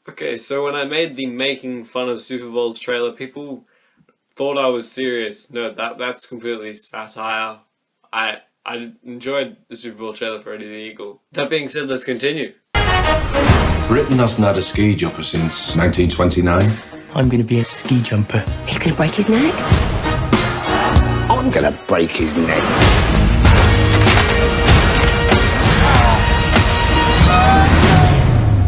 Okay, so when I made the making fun of Super Bowls trailer, people thought I was serious. No, that's completely satire. I enjoyed the Super Bowl trailer for Eddie the Eagle. That being said, let's continue. Britain hasn't had a ski jumper since 1929. I'm gonna be a ski jumper. He's gonna break his neck. I'm gonna break his neck.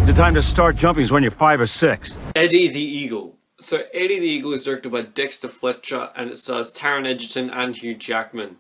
The time to start jumping is when you're 5 or 6. Eddie the Eagle. So Eddie the Eagle is directed by Dexter Fletcher and it stars Taron Egerton and Hugh Jackman.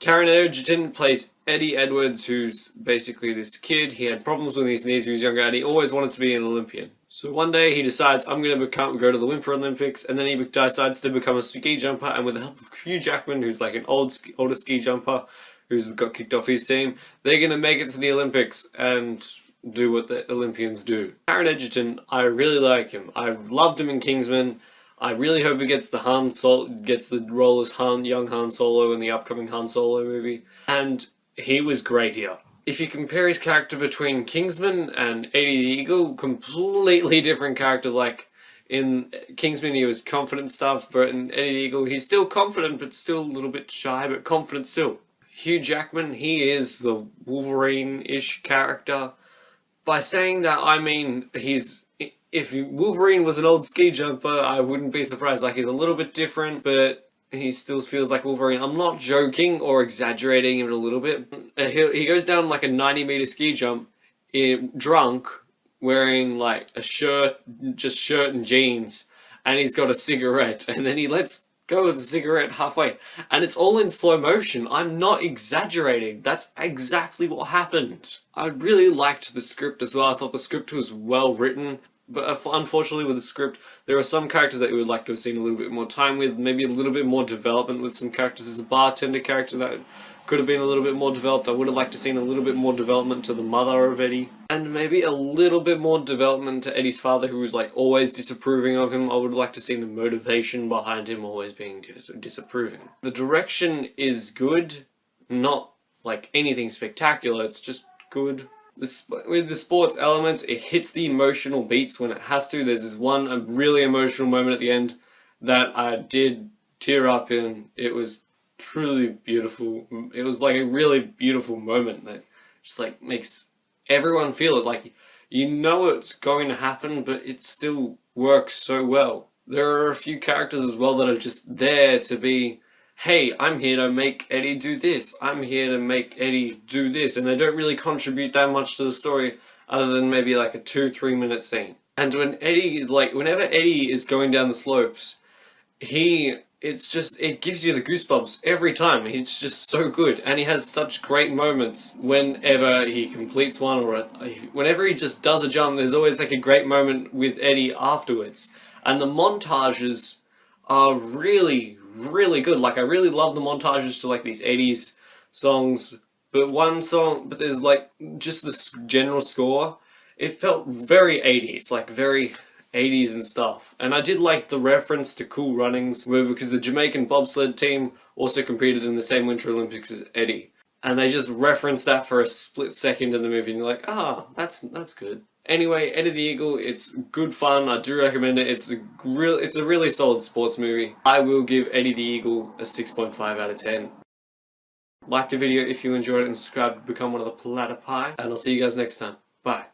Taron Egerton plays Eddie Edwards, who's basically this kid. He had problems with his knees when he was younger and he always wanted to be an Olympian. So one day he decides, I'm going to go to the Winter Olympics, and then he decides to become a ski jumper, and with the help of Hugh Jackman, who's like an older ski jumper, who's got kicked off his team, they're going to make it to the Olympics and do what the Olympians do. Taron Egerton, I really like him. I've loved him in Kingsman. I really hope he gets the role as young Han Solo in the upcoming Han Solo movie. And he was great here. If you compare his character between Kingsman and Eddie the Eagle, completely different characters. Like in Kingsman he was confident stuff, but in Eddie the Eagle he's still confident but still a little bit shy, but confident still. Hugh Jackman, he is the Wolverine-ish character. By saying that, I mean if Wolverine was an old ski jumper, I wouldn't be surprised. Like, he's a little bit different, but he still feels like Wolverine. I'm not joking or exaggerating it a little bit. He goes down like a 90-meter ski jump, drunk, wearing like a shirt and jeans, and he's got a cigarette, and then he lets go with the cigarette halfway, and it's all in slow motion. I'm not exaggerating. That's exactly what happened. I really liked the script as well. I thought the script was well written, but unfortunately with the script, there are some characters that you would like to have seen a little bit more time with, maybe a little bit more development with some characters. There's a bartender character that could have been a little bit more developed. I would have liked to have seen a little bit more development to the mother of Eddie. And maybe a little bit more development to Eddie's father, who was like always disapproving of him. I would like to see the motivation behind him always being disapproving. The direction is good, not like anything spectacular, it's just good. With the sports elements, it hits the emotional beats when it has to. There's this a really emotional moment at the end that I did tear up in. It was truly beautiful. It was like a really beautiful moment that just like makes everyone feel it. Like, you know it's going to happen, but it still works so well. There are a few characters as well that are just there to be, hey, I'm here to make Eddie do this. I'm here to make Eddie do this. And they don't really contribute that much to the story other than maybe like a 2-3 minute scene. And when whenever Eddie is going down the slopes, it gives you the goosebumps every time. He's just so good, and he has such great moments whenever he completes one, or whenever he just does a jump. There's always like a great moment with Eddie afterwards, and the montages are really, really good. Like, I really love the montages to like these 80s songs, but there's like just the general score. It felt very 80s, like very 80s and stuff. And I did like the reference to Cool Runnings, because the Jamaican bobsled team also competed in the same Winter Olympics as Eddie. And they just referenced that for a split second in the movie, and you're like, that's good. Anyway, Eddie the Eagle, it's good fun. I do recommend it. It's a really solid sports movie. I will give Eddie the Eagle a 6.5 out of 10. Like the video if you enjoyed it, and subscribe to become one of the Platypus. And I'll see you guys next time. Bye.